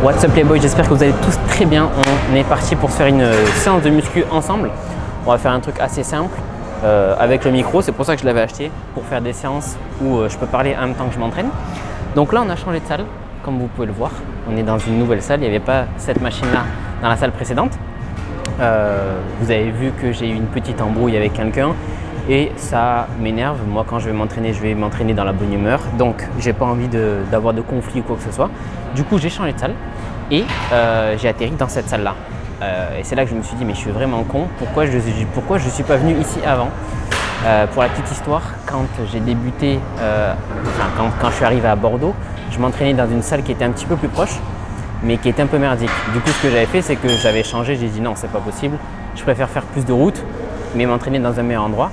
What's up les boys, j'espère que vous allez tous très bien. On est parti pour se faire une séance de muscu ensemble. On va faire un truc assez simple avec le micro, c'est pour ça que je l'avais acheté, pour faire des séances où je peux parler en même temps que je m'entraîne. Donc là on a changé de salle, comme vous pouvez le voir. On est dans une nouvelle salle, il n'y avait pas cette machine-là dans la salle précédente. Vous avez vu que j'ai eu une petite embrouille avec quelqu'un et ça m'énerve. Moi quand je vais m'entraîner dans la bonne humeur, donc j'ai pas envie d'avoir de conflit ou quoi que ce soit. Du coup j'ai changé de salle et j'ai atterri dans cette salle là et c'est là que je me suis dit mais je suis vraiment con, pourquoi je suis pas venu ici avant. Pour la petite histoire, quand j'ai débuté, quand je suis arrivé à Bordeaux, je m'entraînais dans une salle qui était un petit peu plus proche mais qui était un peu merdique. Du coup ce que j'avais fait, c'est que j'avais changé, j'ai dit non c'est pas possible, je préfère faire plus de route mais m'entraîner dans un meilleur endroit.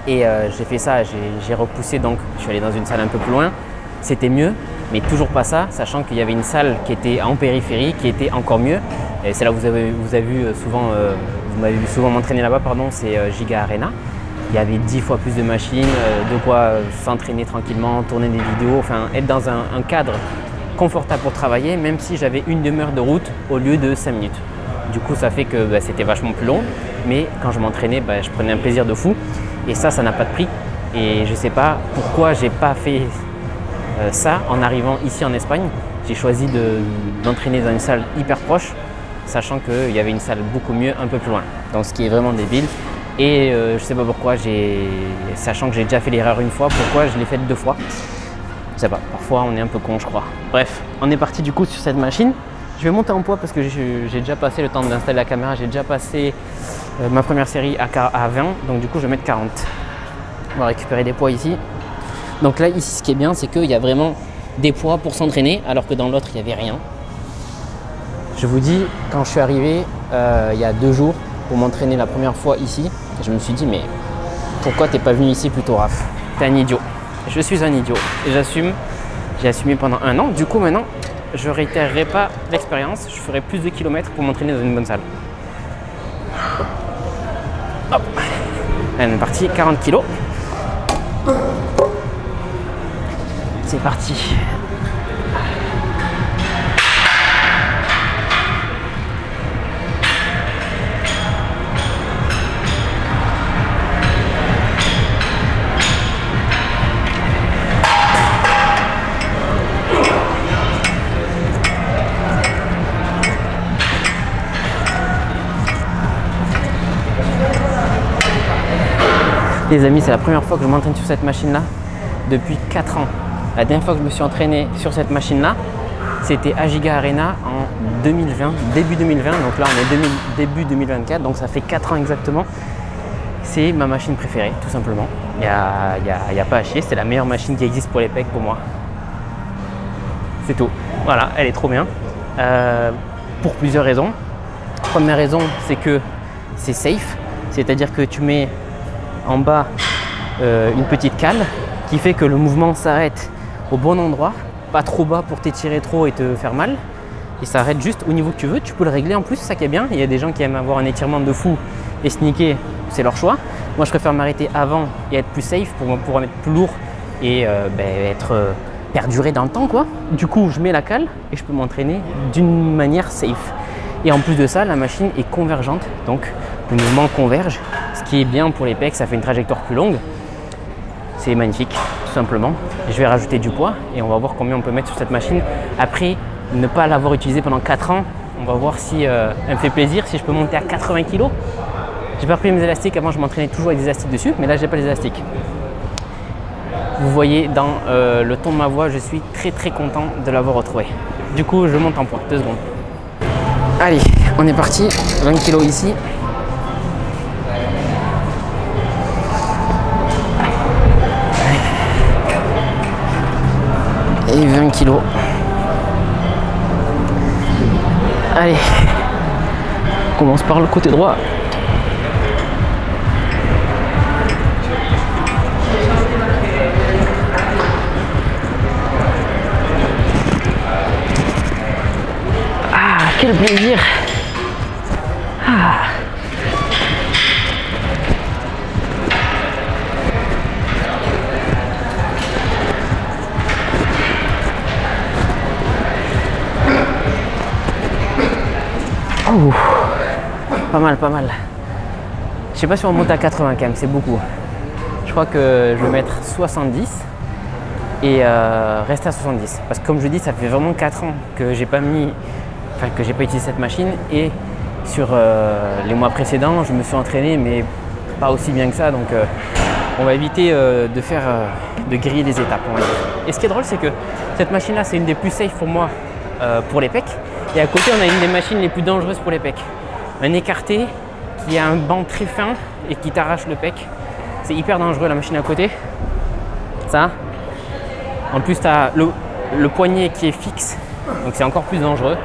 Et j'ai fait ça, j'ai repoussé, donc je suis allé dans une salle un peu plus loin, c'était mieux, mais toujours pas ça, sachant qu'il y avait une salle qui était en périphérie, qui était encore mieux. Et c'est là où vous m'avez vu souvent m'entraîner là-bas, pardon, c'est Giga Arena. Il y avait 10 fois plus de machines, de quoi s'entraîner tranquillement, tourner des vidéos, enfin être dans un cadre confortable pour travailler, même si j'avais une demi-heure de route au lieu de 5 minutes. Du coup ça fait que c'était vachement plus long, mais quand je m'entraînais, je prenais un plaisir de fou. Et ça n'a pas de prix. Et je sais pas pourquoi j'ai pas fait ça en arrivant ici en Espagne. J'ai choisi d'entraîner dans une salle hyper proche, sachant qu'il y avait une salle beaucoup mieux un peu plus loin. Donc ce qui est vraiment débile. Et je sais pas pourquoi, sachant que j'ai déjà fait l'erreur une fois, pourquoi je l'ai faite 2 fois. Je sais pas, parfois on est un peu con je crois. Bref, on est parti du coup sur cette machine. Je vais monter en poids parce que j'ai déjà passé le temps d'installer la caméra, j'ai déjà passé ma première série à 20, donc du coup je vais mettre 40. On va récupérer des poids ici. Donc là ici ce qui est bien, c'est qu'il y a vraiment des poids pour s'entraîner, alors que dans l'autre il n'y avait rien. Je vous dis, quand je suis arrivé il y a 2 jours pour m'entraîner la première fois ici, je me suis dit mais pourquoi t'es pas venu ici plus tôt Raph? T'es un idiot. Je suis un idiot et j'assume. J'ai assumé pendant 1 an, du coup maintenant je ne réitérerai pas l'expérience, je ferai plus de kilomètres pour m'entraîner dans une bonne salle. Hop. Allez, on est parti, 40 kilos. C'est parti. Les amis, c'est la première fois que je m'entraîne sur cette machine-là depuis 4 ans. La dernière fois que je me suis entraîné sur cette machine-là, c'était à Giga Arena en 2020, début 2020. Donc là, on est début 2024, donc ça fait 4 ans exactement. C'est ma machine préférée, tout simplement. Il n'y a pas à chier, c'est la meilleure machine qui existe pour les pecs pour moi. C'est tout. Voilà, elle est trop bien. Pour plusieurs raisons. Première raison, c'est que c'est safe, c'est-à-dire que tu mets en bas une petite cale qui fait que le mouvement s'arrête au bon endroit, pas trop bas pour t'étirer trop et te faire mal, et ça arrête juste au niveau que tu veux. Tu peux le régler en plus, c'est ça qui est bien. Il y a des gens qui aiment avoir un étirement de fou et sneaker, c'est leur choix. Moi je préfère m'arrêter avant et être plus safe pour pouvoir mettre plus lourd et être perduré dans le temps quoi. Du coup je mets la cale et je peux m'entraîner d'une manière safe. Et en plus de ça, la machine est convergente, donc le mouvement converge, ce qui est bien pour les pecs, ça fait une trajectoire plus longue. C'est magnifique, tout simplement. Je vais rajouter du poids et on va voir combien on peut mettre sur cette machine. Après, ne pas l'avoir utilisée pendant 4 ans, on va voir si elle me fait plaisir, si je peux monter à 80 kg. J'ai pas pris mes élastiques, avant je m'entraînais toujours avec des élastiques dessus, mais là j'ai pas les élastiques. Vous voyez dans le ton de ma voix, je suis très content de l'avoir retrouvé. Du coup, je monte en poids, 2 secondes. Allez, on est parti, 20 kg ici. Et 20 kg. Allez, on commence par le côté droit. Quel plaisir! Ah. Ouh, pas mal, pas mal. Je sais pas si on monte à 80 quand même, c'est beaucoup. Je crois que je vais mettre 70 et rester à 70. Parce que comme je dis, ça fait vraiment 4 ans que j'ai pas utilisé cette machine et sur les mois précédents, je me suis entraîné mais pas aussi bien que ça. Donc on va éviter de griller les étapes, on va dire. Et ce qui est drôle, c'est que cette machine-là, c'est une des plus safe pour moi pour les pecs. Et à côté, on a une des machines les plus dangereuses pour les pecs. Un écarté qui a un banc très fin et qui t'arrache le pec. C'est hyper dangereux la machine à côté. Ça. En plus, tu as le poignet qui est fixe, donc c'est encore plus dangereux.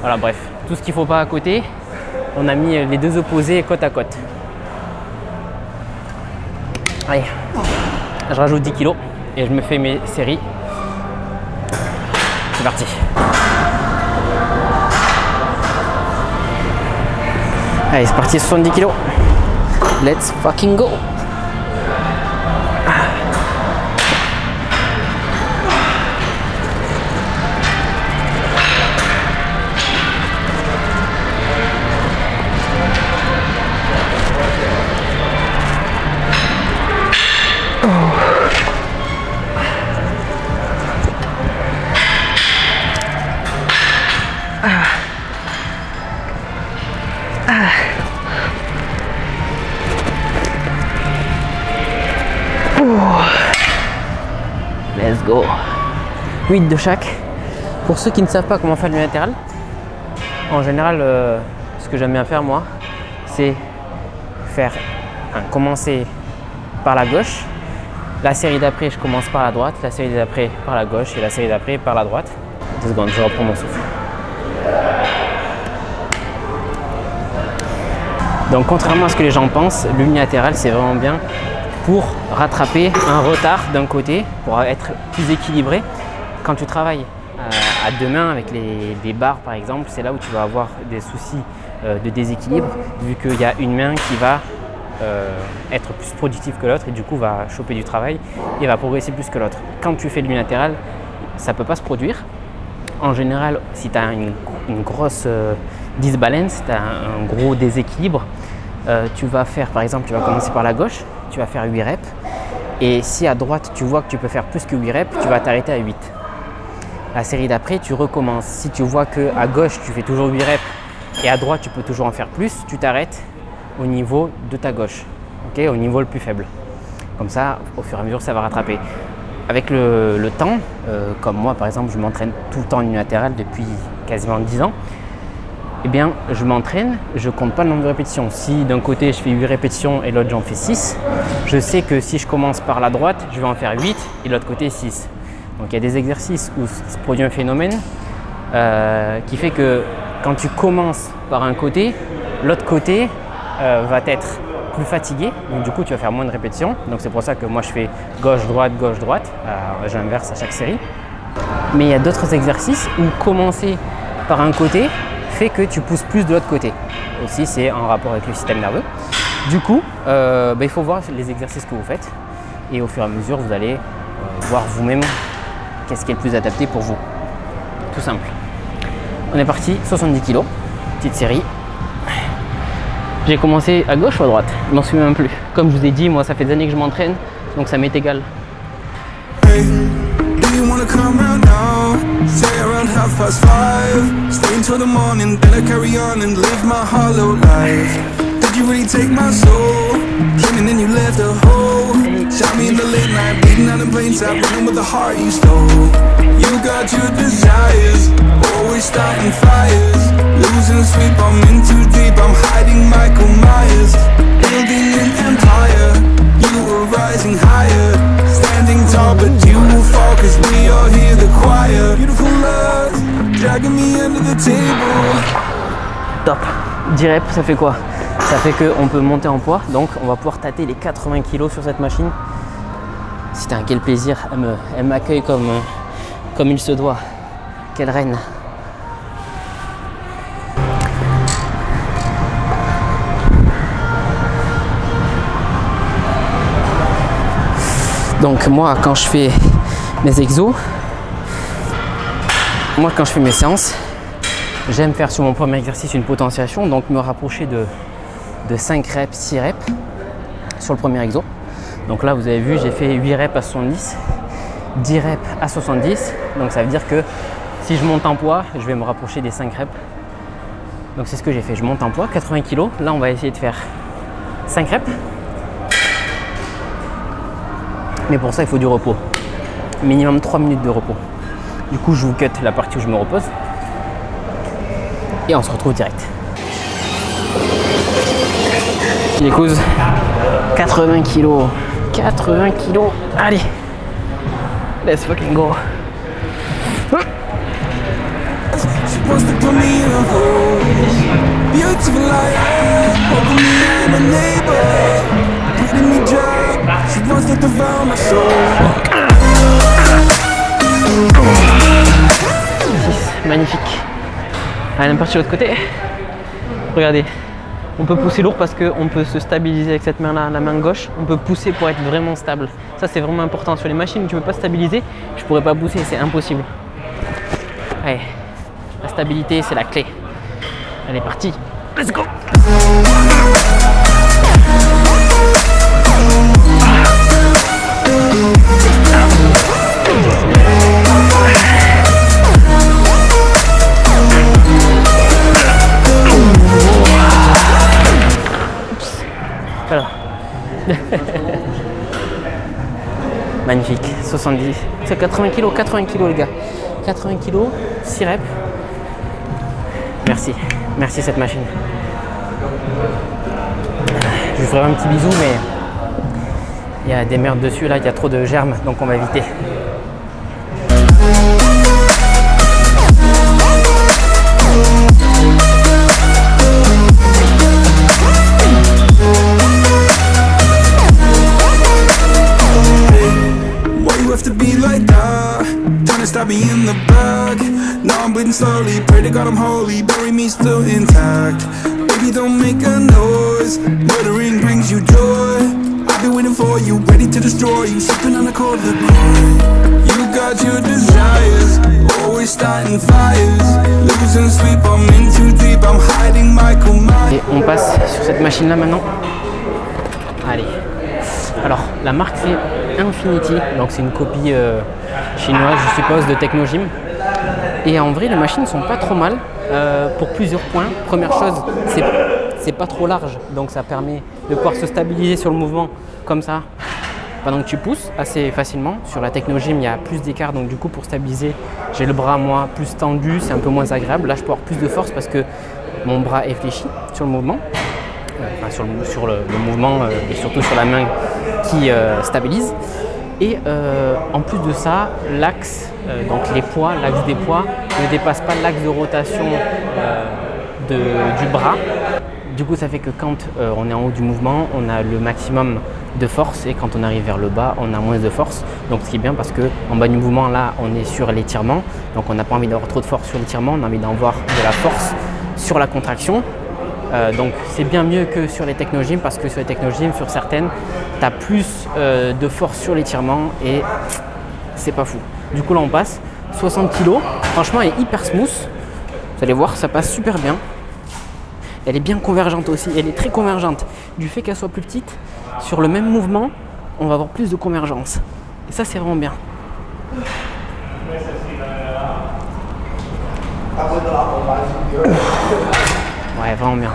Voilà, bref, tout ce qu'il ne faut pas à côté, on a mis les deux opposés côte à côte. Allez, je rajoute 10 kg et je me fais mes séries. C'est parti. Allez, c'est parti, 70 kg. Let's fucking go. Let's go. 8 de chaque. Pour ceux qui ne savent pas comment faire le unilatéral, en général, ce que j'aime bien faire moi, c'est commencer par la gauche. La série d'après, je commence par la droite. La série d'après par la gauche et la série d'après par la droite. 2 secondes, je reprends mon souffle. Donc contrairement à ce que les gens pensent, l'unilatéral c'est vraiment bien pour rattraper un retard d'un côté, pour être plus équilibré. Quand tu travailles à deux mains avec des barres par exemple, c'est là où tu vas avoir des soucis de déséquilibre, vu qu'il y a une main qui va être plus productive que l'autre et du coup va choper du travail et va progresser plus que l'autre. Quand tu fais de l'unilatéral, ça ne peut pas se produire. En général, si tu as une grosse disbalance, tu as un gros déséquilibre, tu vas faire, par exemple, tu vas commencer par la gauche, tu vas faire 8 reps et si à droite tu vois que tu peux faire plus que 8 reps, tu vas t'arrêter à 8. La série d'après, tu recommences. Si tu vois qu'à gauche tu fais toujours 8 reps et à droite tu peux toujours en faire plus, tu t'arrêtes au niveau de ta gauche, okay, au niveau le plus faible. Comme ça, au fur et à mesure, ça va rattraper. Avec le temps, comme moi par exemple, je m'entraîne tout le temps en unilatéral depuis quasiment 10 ans, eh bien je m'entraîne, je compte pas le nombre de répétitions. Si d'un côté je fais 8 répétitions et l'autre j'en fais 6, je sais que si je commence par la droite, je vais en faire 8 et l'autre côté 6. Donc il y a des exercices où se produit un phénomène qui fait que quand tu commences par un côté, l'autre côté va être plus fatigué, donc du coup tu vas faire moins de répétitions. Donc c'est pour ça que moi je fais gauche-droite, gauche-droite, j'inverse à chaque série. Mais il y a d'autres exercices où commencer par un côté fait que tu pousses plus de l'autre côté. Aussi c'est en rapport avec le système nerveux. Du coup, il faut voir les exercices que vous faites et au fur et à mesure vous allez voir vous-même qu'est-ce qui est le plus adapté pour vous. Tout simple. On est parti, 70 kg, petite série. J'ai commencé à gauche ou à droite? Je m'en souviens même plus. Comme je vous ai dit, moi ça fait des années que je m'entraîne, donc ça m'est égal. Hey, do you wanna come round now? Say around 5:30. Stay until the morning, then I carry on and live my hollow life. Did you really take my soul? Came and then you left a hole. Shot me in the late night, bleeding out in plain sight, running with the heart you stole. You got your desires, always starting fires. Losing sleep, I'm in too deep, I'm hiding Michael Myers. Building an empire, you were rising higher. Standing tall, but you will fall, cause we all hear the choir. Beautiful love, dragging me under the table. Top. 10 reps, ça fait quoi? Ça fait qu'on peut monter en poids, donc on va pouvoir tâter les 80 kg sur cette machine. Putain, quel plaisir, elle m'accueille comme il se doit. Quelle reine. Donc moi quand je fais mes exos, moi quand je fais mes séances, J'aime faire sur mon premier exercice une potentiation, donc me rapprocher de 5 reps, 6 reps sur le premier exo. Donc là, vous avez vu, j'ai fait 8 reps à 70, 10 reps à 70. Donc ça veut dire que si je monte en poids, je vais me rapprocher des 5 reps. Donc c'est ce que j'ai fait, je monte en poids, 80 kg. Là, on va essayer de faire 5 reps. Mais pour ça, il faut du repos. Minimum 3 minutes de repos. Du coup, je vous cut la partie où je me repose. Et on se retrouve direct. Les causes, 80 kg. 80 kg. Allez. Let's fucking go. Wants to put me in a hole. Beautiful life. Hoping me I'm a neighbor. Putting me job. She wants to devour my soul. Magnifique. Allez, on est parti de l'autre côté. Regardez. On peut pousser lourd parce qu'on peut se stabiliser avec cette main-là, la main gauche. On peut pousser pour être vraiment stable. Ça, c'est vraiment important. Sur les machines où tu ne peux pas stabiliser, je ne pourrais pas pousser, c'est impossible. Allez. La stabilité, c'est la clé. Elle est partie. Let's go! Voilà. Magnifique. 70. C'est 80 kg. 80 kg, les gars. 80 kg, 6 reps. Merci, merci cette machine. Je vous ferai un petit bisou, mais il y a des merdes dessus là, il y a trop de germes, donc on va éviter. Stab me in the back. Now I'm bleeding slowly. Pray to God I'm holy. Bury me still intact. Baby, don't make a noise. Murdering brings you joy. I've been waiting for you, ready to destroy you. Sipping on a cold liqueur. You got your desires. Always starting fires. Losing sleep, I'm in too deep. I'm hiding Michael Myers. Et on passe sur cette machine là maintenant. Allez. Alors, la marque c'est Infinity. Donc c'est une copie chinoise, je suppose, de Technogym. Et en vrai, les machines sont pas trop mal pour plusieurs points. Première chose, c'est pas trop large, donc ça permet de pouvoir se stabiliser sur le mouvement comme ça pendant que tu pousses assez facilement. Sur la Technogym, il y a plus d'écart, donc du coup pour stabiliser, j'ai le bras moi plus tendu, c'est un peu moins agréable. Là, je peux avoir plus de force parce que mon bras est fléchi sur le mouvement, enfin, sur le mouvement et surtout sur la main qui stabilise. Et en plus de ça, l'axe, donc les poids, l'axe des poids ne dépasse pas l'axe de rotation du bras. Du coup, ça fait que quand on est en haut du mouvement, on a le maximum de force et quand on arrive vers le bas, on a moins de force. Donc ce qui est bien parce qu'en bas du mouvement, là, on est sur l'étirement. Donc on n'a pas envie d'avoir trop de force sur l'étirement, on a envie d'en avoir de la force sur la contraction. Donc c'est bien mieux que sur les Technogym parce que sur les Technogym, sur certaines, tu as plus de force sur l'étirement et c'est pas fou. Du coup là on passe 60 kg, franchement elle est hyper smooth, vous allez voir ça passe super bien. Elle est bien convergente aussi, elle est très convergente. Du fait qu'elle soit plus petite, sur le même mouvement, on va avoir plus de convergence. Et ça c'est vraiment bien. Ouais, vraiment bien.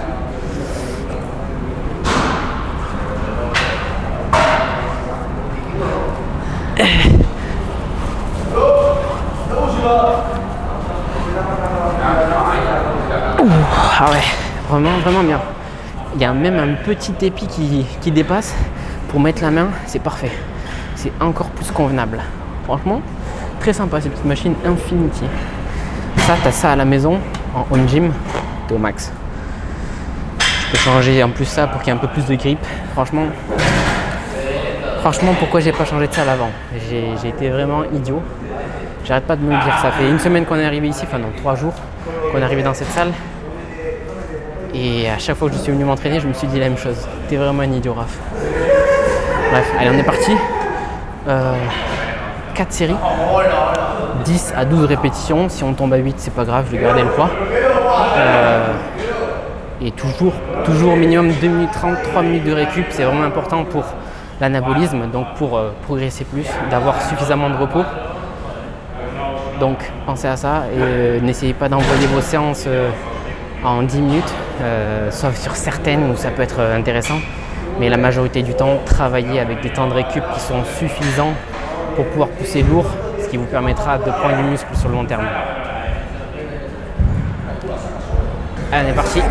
Ah ouais, vraiment bien. Il y a même un petit épi qui dépasse. Pour mettre la main, c'est parfait. C'est encore plus convenable. Franchement, très sympa cette petite machine Infinity. Ça, tu as ça à la maison, en home gym, t'es au max. Je peux changer en plus ça pour qu'il y ait un peu plus de grip. Franchement, pourquoi j'ai pas changé de salle avant? J'ai été vraiment idiot. J'arrête pas de me le dire. Ça fait une semaine qu'on est arrivé ici, enfin non, 3 jours qu'on est arrivé dans cette salle. Et à chaque fois que je suis venu m'entraîner, je me suis dit la même chose. T'es vraiment un idiot, Raph. Bref, allez, on est parti. 4 séries. 10 à 12 répétitions. Si on tombe à 8, c'est pas grave, je vais garder le poids. Et toujours minimum 2 minutes 30, 3 minutes de récup, c'est vraiment important pour l'anabolisme, donc pour progresser plus, d'avoir suffisamment de repos. Donc pensez à ça et n'essayez pas d'envoyer vos séances en 10 minutes, sauf sur certaines où ça peut être intéressant. Mais la majorité du temps, travaillez avec des temps de récup qui sont suffisants pour pouvoir pousser lourd, ce qui vous permettra de prendre du muscle sur le long terme. Allez, on est parti.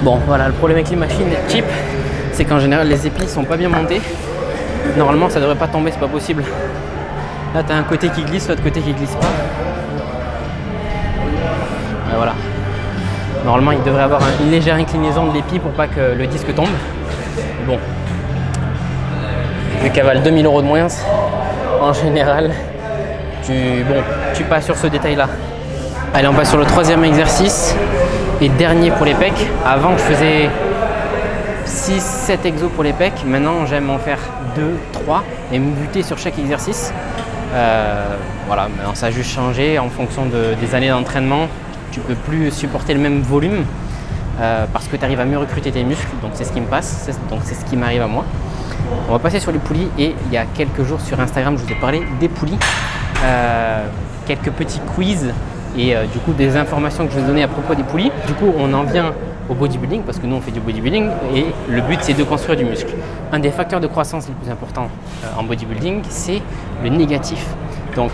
Bon voilà, le problème avec les machines cheap, c'est qu'en général les épis sont pas bien montés. Normalement ça devrait pas tomber, c'est pas possible. Là tu as un côté qui glisse, l'autre côté qui glisse pas. Et voilà. Normalement il devrait avoir une légère inclinaison de l'épi pour pas que le disque tombe. Bon. Vu qu'elle valent 2000 € de moins, en général, tu passes sur ce détail là. Allez, on passe sur le troisième exercice et dernier pour les pecs. Avant je faisais 6-7 exos pour les pecs, maintenant j'aime en faire 2, 3 et me buter sur chaque exercice. Voilà, maintenant ça a juste changé en fonction des années d'entraînement. Tu peux plus supporter le même volume parce que tu arrives à mieux recruter tes muscles, donc c'est ce qui me passe, donc c'est ce qui m'arrive à moi. On va passer sur les poulies et il y a quelques jours sur Instagram je vous ai parlé des poulies, quelques petits quiz et du coup des informations que je vous ai données à propos des poulies. Du coup on en vient au bodybuilding parce que nous on fait du bodybuilding et le but c'est de construire du muscle. Un des facteurs de croissance les plus importants en bodybuilding c'est le négatif. Donc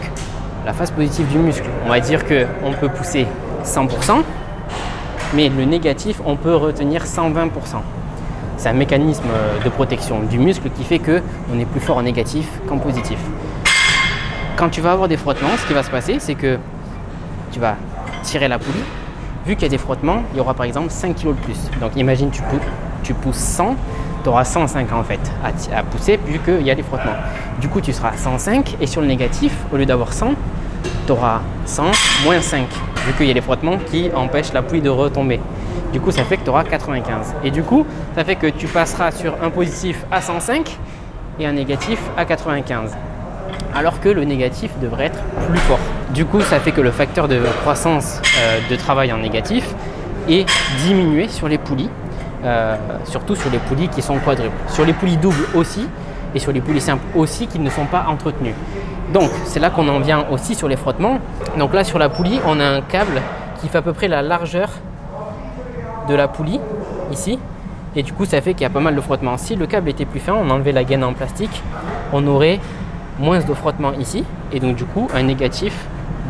la phase positive du muscle, on va dire qu'on peut pousser 100%, mais le négatif on peut retenir 120%. C'est un mécanisme de protection du muscle qui fait qu'on est plus fort en négatif qu'en positif. Quand tu vas avoir des frottements, ce qui va se passer, c'est que tu vas tirer la poulie. Vu qu'il y a des frottements, il y aura par exemple 5 kg de plus. Donc imagine tu pousses 100, tu auras 105 en fait à pousser vu qu'il y a des frottements. Du coup tu seras à 105 et sur le négatif, au lieu d'avoir 100, tu auras 100 moins 5 vu qu'il y a des frottements qui empêchent la poulie de retomber. Du coup, ça fait que tu auras 95. Et du coup, ça fait que tu passeras sur un positif à 105 et un négatif à 95. Alors que le négatif devrait être plus fort. Du coup, ça fait que le facteur de croissance de travail en négatif est diminué sur les poulies, surtout sur les poulies qui sont quadruples. Sur les poulies doubles aussi et sur les poulies simples aussi qui ne sont pas entretenues. Donc, c'est là qu'on en vient aussi sur les frottements. Donc là, sur la poulie, on a un câble qui fait à peu près la largeur de la poulie ici et du coup ça fait qu'il y a pas mal de frottement. Si le câble était plus fin, on enlevait la gaine en plastique, on aurait moins de frottement ici et donc du coup un négatif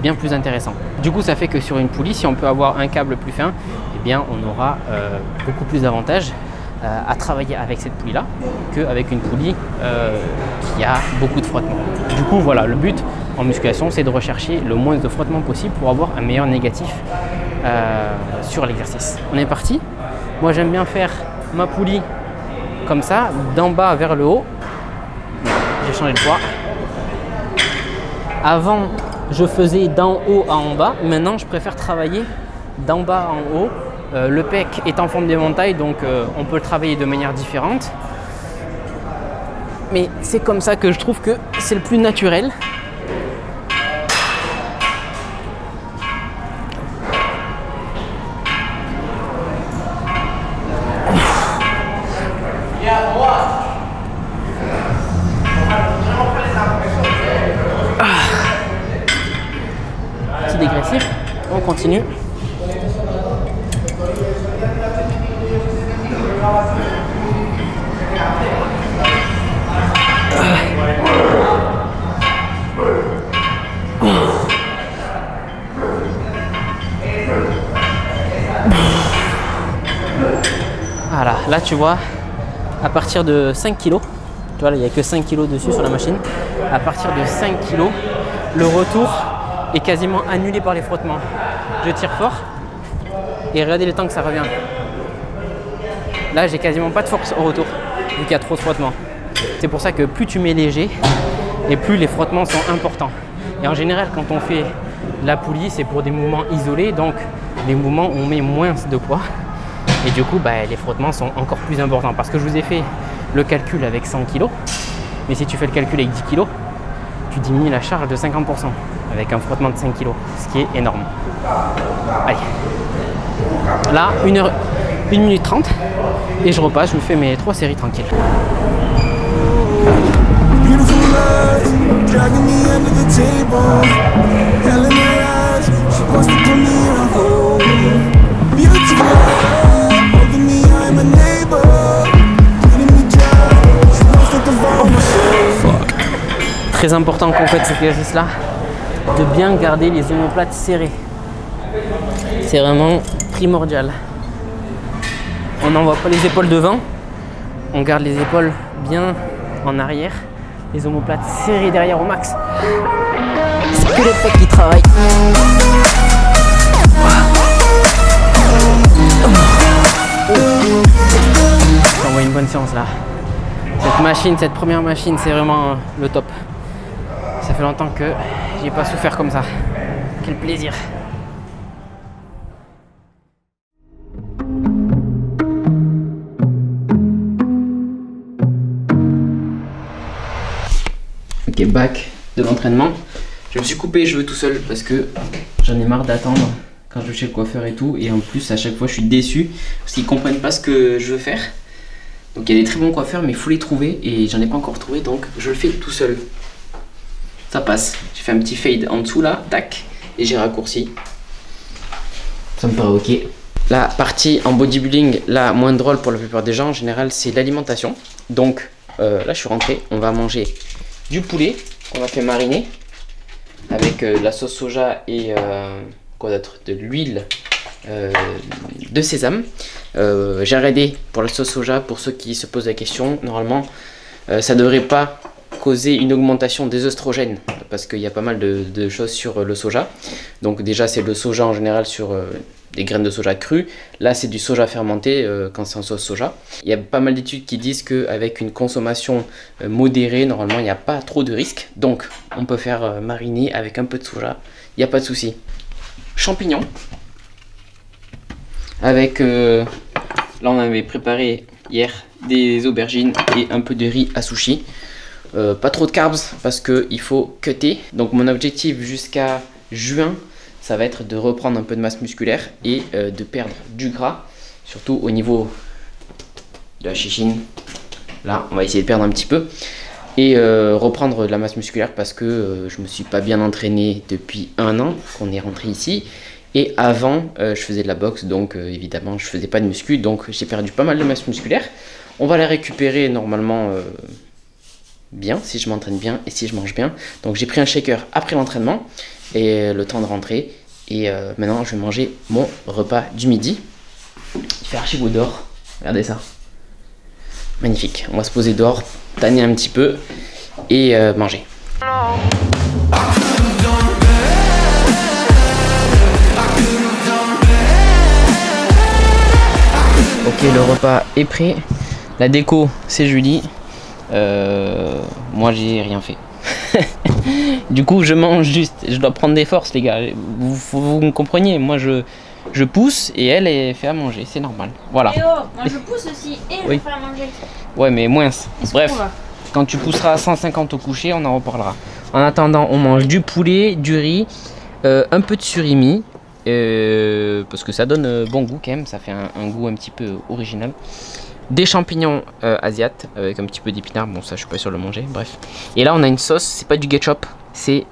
bien plus intéressant. Du coup ça fait que sur une poulie, si on peut avoir un câble plus fin, eh bien on aura beaucoup plus d'avantages à travailler avec cette poulie là qu'avec une poulie qui a beaucoup de frottement. Du coup voilà, le but en musculation c'est de rechercher le moins de frottement possible pour avoir un meilleur négatif sur l'exercice. On est parti. Moi j'aime bien faire ma poulie comme ça, d'en bas vers le haut. J'ai changé de poids. Avant je faisais d'en haut à en bas, maintenant je préfère travailler d'en bas en haut. Le pec est en forme d'éventail, donc on peut le travailler de manière différente. Mais c'est comme ça que je trouve que c'est le plus naturel. Petit dégressif, on continue. Là tu vois, à partir de 5 kg, tu vois là il n'y a que 5 kg dessus sur la machine. À partir de 5 kg, le retour est quasiment annulé par les frottements. Je tire fort et regardez le temps que ça revient. Là j'ai quasiment pas de force au retour vu qu'il y a trop de frottements. C'est pour ça que plus tu mets léger et plus les frottements sont importants. Et en général quand on fait la poulie c'est pour des mouvements isolés, donc des mouvements où on met moins de poids. Et du coup les frottements sont encore plus importants parce que je vous ai fait le calcul avec 100 kg. Mais si tu fais le calcul avec 10 kg, tu diminues la charge de 50% avec un frottement de 5 kg, ce qui est énorme. Allez, là 1 minute 30 et je repasse, je me fais mes 3 séries tranquilles. Très important qu'on fait cet exercice là, de bien garder les omoplates serrées. C'est vraiment primordial. On n'envoie pas les épaules devant, on garde les épaules bien en arrière, les omoplates serrées derrière au max. C'est que les pecs qui travaillent. J'envoie une bonne séance là. Cette machine, cette première machine, c'est vraiment le top. Ça fait longtemps que j'ai pas souffert comme ça. Quel plaisir. Ok, back de l'entraînement. Je me suis coupé les cheveux tout seul parce que j'en ai marre d'attendre quand je vais chez le coiffeur et tout. Et en plus, à chaque fois, je suis déçu parce qu'ils comprennent pas ce que je veux faire. Donc il y a des très bons coiffeurs, mais il faut les trouver et j'en ai pas encore trouvé, donc je le fais tout seul. Ça passe. J'ai fait un petit fade en dessous là, tac, et j'ai raccourci. Ça me paraît ok. La partie en bodybuilding, la moins drôle pour la plupart des gens en général, c'est l'alimentation. Donc là je suis rentré, on va manger du poulet qu'on a fait mariner avec de la sauce soja et quoi d'autre, de l'huile de sésame. J'ai arrêté pour la sauce soja pour ceux qui se posent la question. Normalement ça devrait pas causer une augmentation des oestrogènes parce qu'il y a pas mal de choses sur le soja. Donc déjà c'est le soja en général sur des graines de soja crues. Là c'est du soja fermenté quand c'est en sauce soja. Il y a pas mal d'études qui disent qu'avec une consommation modérée, normalement il n'y a pas trop de risques. Donc on peut faire mariner avec un peu de soja, il n'y a pas de souci. Champignons. Avec, là on avait préparé hier des aubergines et un peu de riz à sushi. Pas trop de carbs parce qu'il faut cutter. Donc mon objectif jusqu'à juin, ça va être de reprendre un peu de masse musculaire et de perdre du gras, surtout au niveau de la chichine. Là, on va essayer de perdre un petit peu et reprendre de la masse musculaire parce que je me suis pas bien entraîné depuis 1 an qu'on est rentré ici. Et avant, je faisais de la boxe, donc évidemment, je faisais pas de muscu, donc j'ai perdu pas mal de masse musculaire. On va la récupérer normalement bien, si je m'entraîne bien et si je mange bien. Donc j'ai pris un shaker après l'entraînement et le temps de rentrer. Et maintenant, je vais manger mon repas du midi. Il fait archi beau dehors, regardez ça. Magnifique, on va se poser dehors, tanner un petit peu et manger. Ok, le repas est prêt. La déco, c'est Julie. Moi, j'ai rien fait. Du coup, je mange juste. Je dois prendre des forces, les gars. Vous me compreniez. Moi, je pousse et elle fait à manger. C'est normal. Voilà. Et oh, moi je pousse aussi et je fais à manger. Ouais, mais moins. Bref, quand tu pousseras à 150 au coucher, on en reparlera. En attendant, on mange du poulet, du riz, un peu de surimi. Parce que ça donne bon goût quand même, ça fait un goût un petit peu original. Des champignons asiates avec un petit peu d'épinards, bon ça je suis pas sûr de le manger, bref. Et là on a une sauce, c'est pas du ketchup, c'est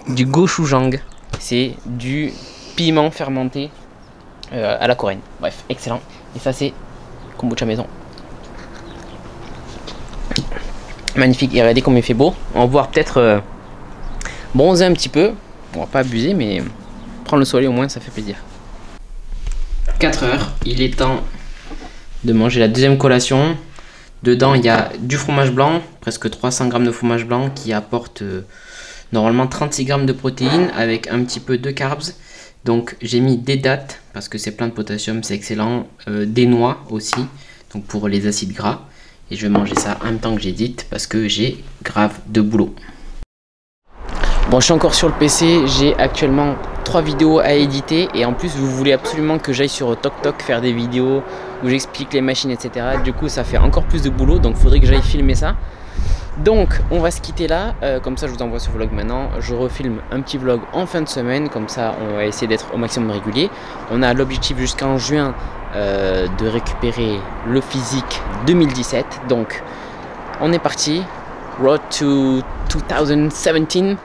du gochujang, c'est du piment fermenté à la coréenne. Bref, excellent. Et ça c'est kombucha maison. Magnifique, et regardez comme il fait beau. On va pouvoir peut-être bronzer un petit peu, on va pas abuser mais... Prendre le soleil au moins, ça fait plaisir. 4 heures, il est temps de manger la deuxième collation. Dedans, il y a du fromage blanc, presque 300 g de fromage blanc qui apporte normalement 36 g de protéines avec un petit peu de carbs. Donc j'ai mis des dattes parce que c'est plein de potassium, c'est excellent. Des noix aussi, donc pour les acides gras. Et je vais manger ça en même temps que j'édite parce que j'ai grave de boulot. Bon, je suis encore sur le PC, j'ai actuellement 3 vidéos à éditer. Et en plus, vous voulez absolument que j'aille sur TokTok faire des vidéos où j'explique les machines, etc. Du coup, ça fait encore plus de boulot, donc il faudrait que j'aille filmer ça. Donc on va se quitter là, comme ça je vous envoie ce vlog maintenant. Je refilme un petit vlog en fin de semaine, comme ça on va essayer d'être au maximum régulier. On a l'objectif jusqu'en juin de récupérer le physique 2017. Donc on est parti, road to 2017,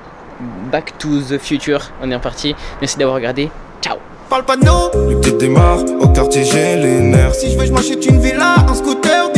back to the future, on est reparti. Merci d'avoir regardé, ciao. Parle pas de nous, le petit démarre, au quartier j'ai les nerfs. Si je veux je m'achète une villa, un scooter.